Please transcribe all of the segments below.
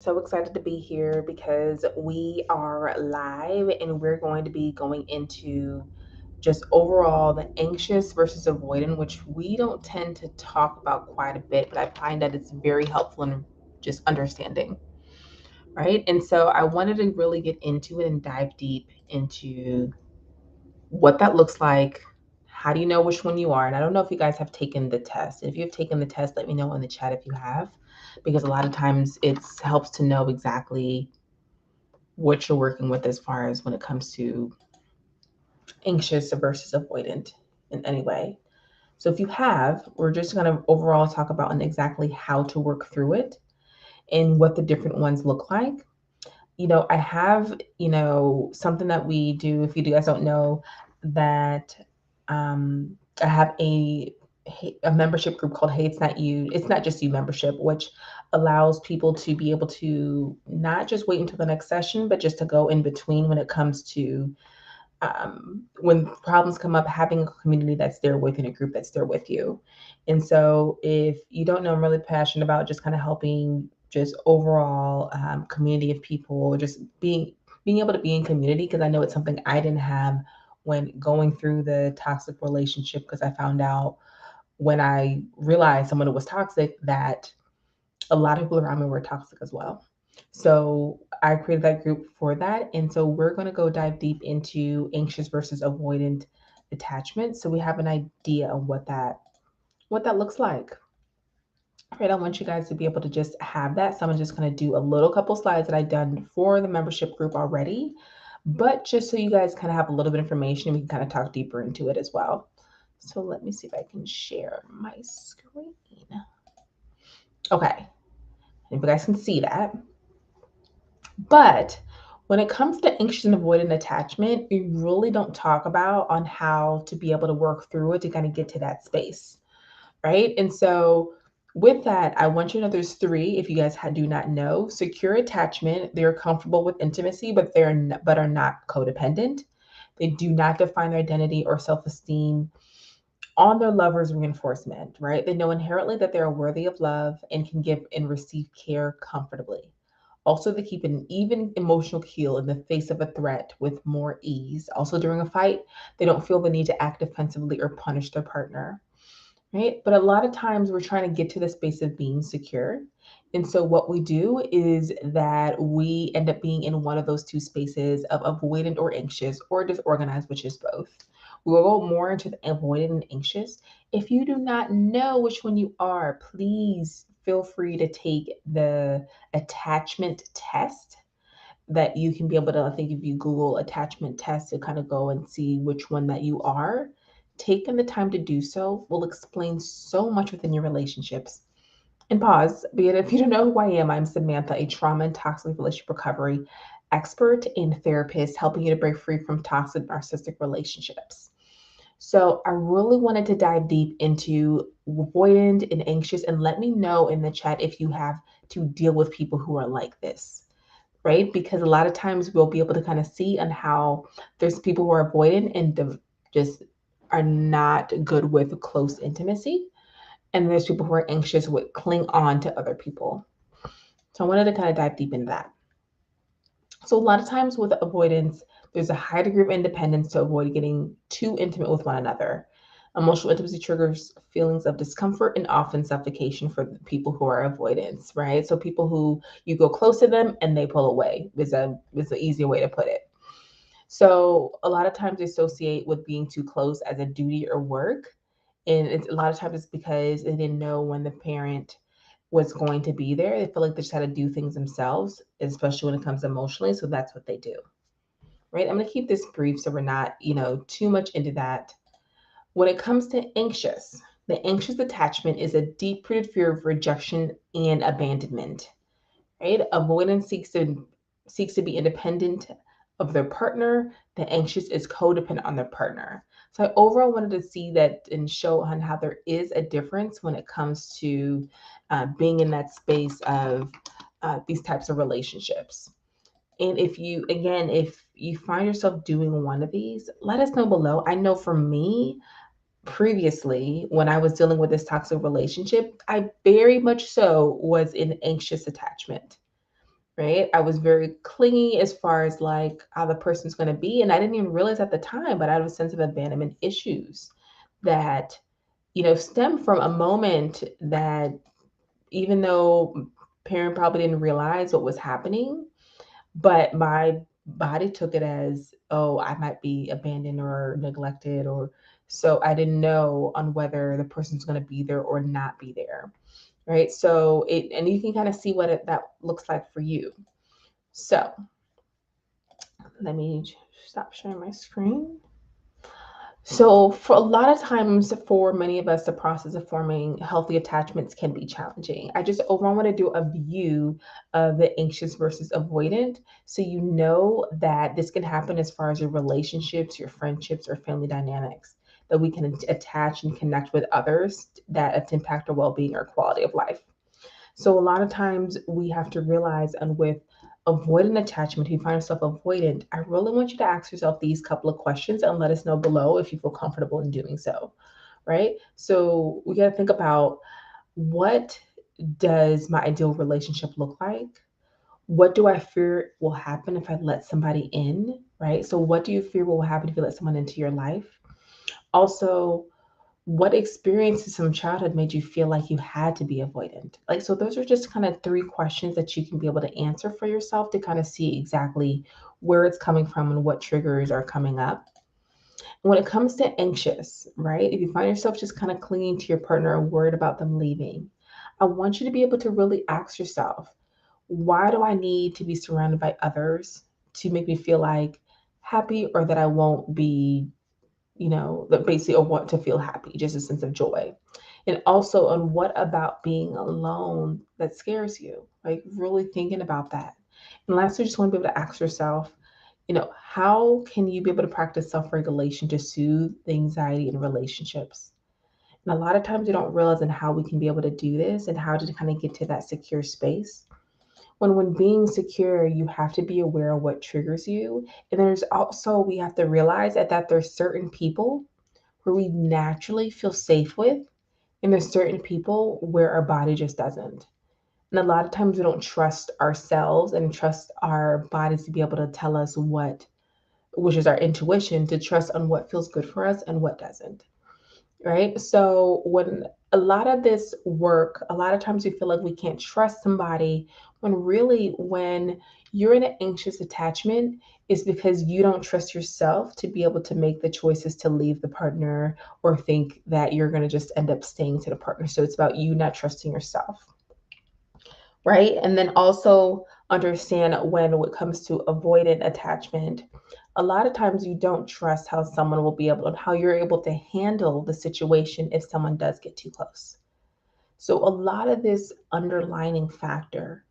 So excited to be here because we are live and we're going to be going into just overall the anxious versus avoidant, which we don't tend to talk about quite a bit, but I find that it's very helpful in just understanding, right? And so I wanted to really get into it and dive deep into what that looks like. How do you know which one you are? And I don't know if you guys have taken the test. If you've taken the test, let me know in the chat if you have, because a lot of times it helps to know exactly what you're working with as far as when it comes to anxious versus avoidant in any way. So if you have, we're just going to overall talk about and exactly how to work through it and what the different ones look like. I have, something that we do, if you guys don't know, that um, I have a membership group called Hey It's Not You, It's Not Just You membership, which allows people to be able to not just wait until the next session, but just to go in between when it comes to when problems come up, having a community that's there with and a group that's there with you. And so, if you don't know, I'm really passionate about just kind of helping just overall community of people, just being able to be in community because I know it's something I didn't have when going through the toxic relationship because I found out when I realized someone was toxic that a lot of people around me were toxic as well. So I created that group for that. And so we're going to go dive deep into anxious versus avoidant attachment. So we have an idea of what that looks like. Right. I want you guys to be able to just have that. So I'm just going to do a little couple slides that I've done for the membership group already. But just so you guys kind of have a little bit of information, we can kind of talk deeper into it as well. So let me see if I can share my screen. Okay. If you guys can see that. But when it comes to anxious and avoidant attachment, we really don't talk about on how to be able to work through it to kind of get to that space, right? And so with that, I want you to know there's three. If you guys do not know, secure attachment, they're comfortable with intimacy, but but are not codependent. They do not define their identity or self-esteem on their lover's reinforcement, right? They know inherently that they are worthy of love and can give and receive care comfortably. Also, they keep an even emotional keel in the face of a threat with more ease. Also, during a fight, they don't feel the need to act defensively or punish their partner, right? But a lot of times we're trying to get to the space of being secure. And so, what we do is that we end up being in one of those two spaces of avoidant or anxious or disorganized, which is both. We will go more into the avoidant and anxious. If you do not know which one you are, please feel free to take the attachment test that you can be able to, I think if you Google attachment test to kind of go and see which one that you are, taking the time to do so will explain so much within your relationships. And pause, be it if you don't know who I am, I'm Samantha, a trauma and toxic relationship recovery expert and therapist, helping you to break free from toxic narcissistic relationships. So I really wanted to dive deep into avoidant and anxious, and let me know in the chat if you have to deal with people who are like this, right? Because a lot of times we'll be able to kind of see on how there's people who are avoidant and just are not good with close intimacy. And there's people who are anxious with cling on to other people. So I wanted to kind of dive deep into that. So a lot of times with avoidance, there's a high degree of independence to avoid getting too intimate with one another. Emotional intimacy triggers feelings of discomfort and often suffocation for people who are avoidance, right? So people who you go close to them and they pull away is an easier way to put it. So a lot of times they associate with being too close as a duty or work. And it's a lot of times it's because they didn't know when the parent was going to be there. They feel like they just had to do things themselves, especially when it comes emotionally. So that's what they do. Right. I'm gonna keep this brief so we're not, too much into that. When it comes to anxious, the anxious attachment is a deep-rooted fear of rejection and abandonment. Right? Avoidance seeks to be independent of their partner. The anxious is codependent on their partner. So I overall wanted to see that and show on how there is a difference when it comes to being in that space of these types of relationships. And if you find yourself doing one of these, let us know below. I know for me, previously, when I was dealing with this toxic relationship, I very much so was in anxious attachment. right? I was very clingy as far as like how the person's going to be. And I didn't even realize at the time, but I had a sense of abandonment issues that, stem from a moment that even though parent probably didn't realize what was happening, but my body took it as, oh, I might be abandoned or neglected, or so I didn't know on whether the person's going to be there or not be there, right? So and you can kind of see what that looks like for you. So let me stop sharing my screen. So, for a lot of times, for many of us, the process of forming healthy attachments can be challenging. I just overall want to do a view of the anxious versus avoidant. So, you know that this can happen as far as your relationships, your friendships, or family dynamics, that we can attach and connect with others that impact our well being or quality of life. So a lot of times we have to realize, and with avoidant attachment, if you find yourself avoidant, I really want you to ask yourself these couple of questions and let us know below if you feel comfortable in doing so, right? So we got to think about, what does my ideal relationship look like? What do I fear will happen if I let somebody in, right? So what do you fear will happen if you let someone into your life? Also, what experiences from childhood made you feel like you had to be avoidant? Like, so those are just kind of three questions that you can be able to answer for yourself to kind of see exactly where it's coming from and what triggers are coming up. When it comes to anxious, right? If you find yourself just kind of clinging to your partner and worried about them leaving, I want you to be able to really ask yourself, why do I need to be surrounded by others to make me feel like happy, or that I won't be, that basically, or want to feel happy, just a sense of joy. And also on what about being alone that scares you, like really thinking about that. And lastly, just want to be able to ask yourself, how can you be able to practice self-regulation to soothe the anxiety in relationships? And a lot of times we don't realize and how we can be able to do this and how to kind of get to that secure space. When being secure, you have to be aware of what triggers you. And there's also, we have to realize that there's certain people where we naturally feel safe with, and there's certain people where our body just doesn't. And a lot of times we don't trust ourselves and trust our bodies to be able to tell us what, which is our intuition, to trust on what feels good for us and what doesn't, right? So when a lot of this work, a lot of times we feel like we can't trust somebody, when really, when you're in an anxious attachment, is because you don't trust yourself to be able to make the choices to leave the partner, or think that you're going to just end up staying to the partner. So it's about you not trusting yourself, right? And then also understand, when it comes to avoidant attachment, a lot of times you don't trust how someone will be able, how you're able to handle the situation if someone does get too close. So a lot of this underlining factor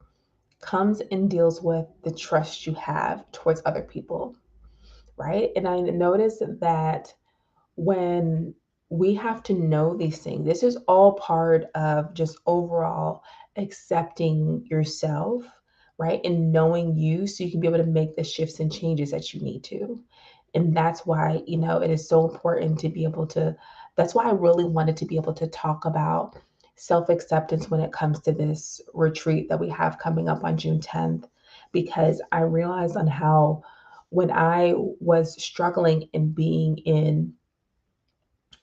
comes and deals with the trust you have towards other people, right? And I noticed that when we have to know these things, this is all part of just overall accepting yourself, right? And knowing you, so you can be able to make the shifts and changes that you need to. And that's why, it is so important to be able to, that's why I really wanted to be able to talk about self acceptance when it comes to this retreat that we have coming up on June 10th, because I realized on how, when I was struggling and being in,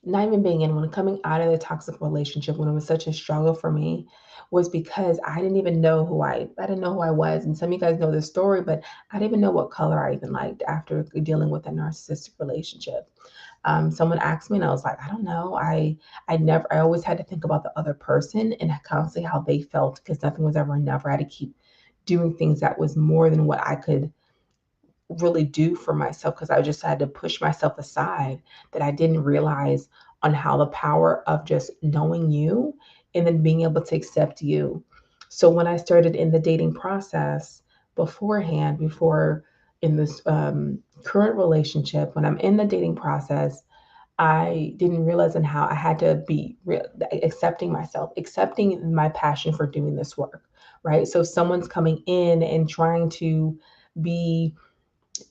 not even being in, when coming out of the toxic relationship, when it was such a struggle for me, was because I didn't even know I didn't know who I was. And some of you guys know this story, but I didn't even know what color I even liked after dealing with a narcissistic relationship. Someone asked me, and I was like, I don't know. I always had to think about the other person and constantly how they felt, because nothing was ever enough. I had to keep doing things that was more than what I could really do for myself, because I just had to push myself aside, that I didn't realize on how the power of just knowing you and then being able to accept you. So when I started in the dating process beforehand, before in this current relationship, when I'm in the dating process, I didn't realize and how I had to be accepting myself, accepting my passion for doing this work, right? So someone's coming in and trying to be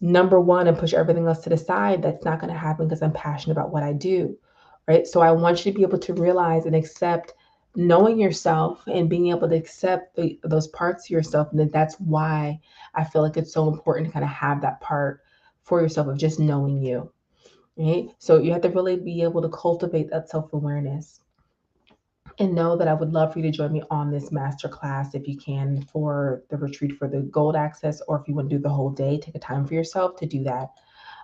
number one and push everything else to the side, that's not going to happen, because I'm passionate about what I do, right? So I want you to be able to realize and accept knowing yourself and being able to accept those parts of yourself, and that's why I feel like it's so important to kind of have that part for yourself of just knowing you, right? So you have to really be able to cultivate that self-awareness, and know that I would love for you to join me on this masterclass if you can, for the retreat for the gold access, or if you want to do the whole day, take a time for yourself to do that.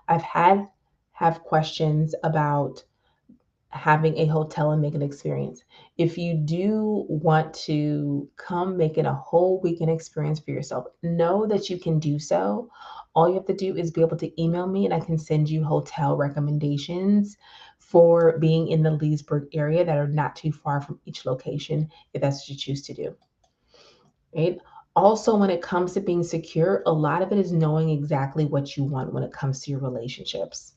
I've had have questions about having a hotel and make an experience. If you do want to come make it a whole weekend experience for yourself, know that you can do so. All you have to do is be able to email me and I can send you hotel recommendations for being in the Leesburg area that are not too far from each location if that's what you choose to do. Right? Also, when it comes to being secure, a lot of it is knowing exactly what you want when it comes to your relationships.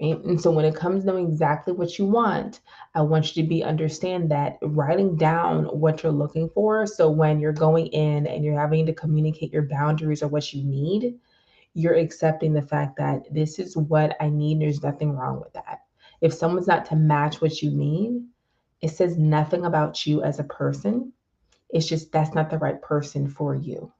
Right? And so when it comes to knowing exactly what you want, I want you to be understand that writing down what you're looking for. So when you're going in and you're having to communicate your boundaries or what you need, you're accepting the fact that this is what I need. There's nothing wrong with that. If someone's not to match what you need, it says nothing about you as a person. It's just that's not the right person for you,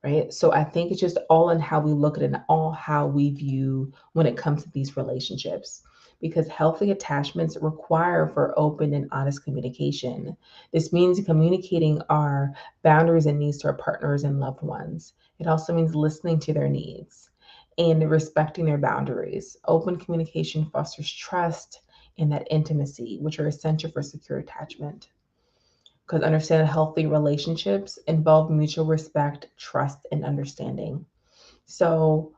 right? So I think it's just all in how we look at it and all how we view when it comes to these relationships. Because healthy attachments require for open and honest communication. This means communicating our boundaries and needs to our partners and loved ones. It also means listening to their needs and respecting their boundaries. Open communication fosters trust and that intimacy, which are essential for secure attachment, because understand healthy relationships involve mutual respect, trust, and understanding. So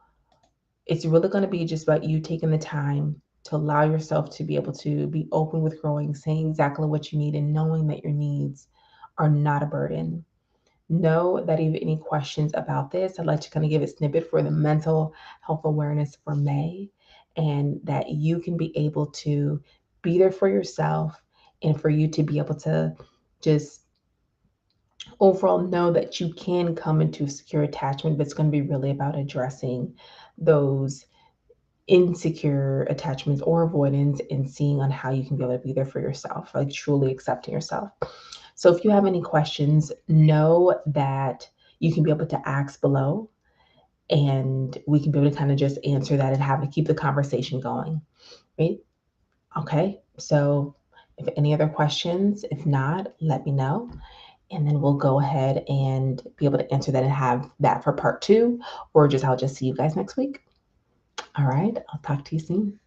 it's really going to be just about you taking the time to allow yourself to be able to be open with growing, saying exactly what you need, and knowing that your needs are not a burden. Know that if you have any questions about this, I'd like to kind of give a snippet for the mental health awareness for May, and that you can be able to be there for yourself and for you to be able to just overall know that you can come into a secure attachment, but it's going to be really about addressing those insecure attachments or avoidance and seeing on how you can be able to be there for yourself, like truly accepting yourself. So if you have any questions, know that you can be able to ask below and we can be able to kind of just answer that and have to keep the conversation going. Right? Okay. So if any other questions, if not, let me know, and then we'll go ahead and be able to answer that and have that for part two, or just I'll just see you guys next week. All right, I'll talk to you soon.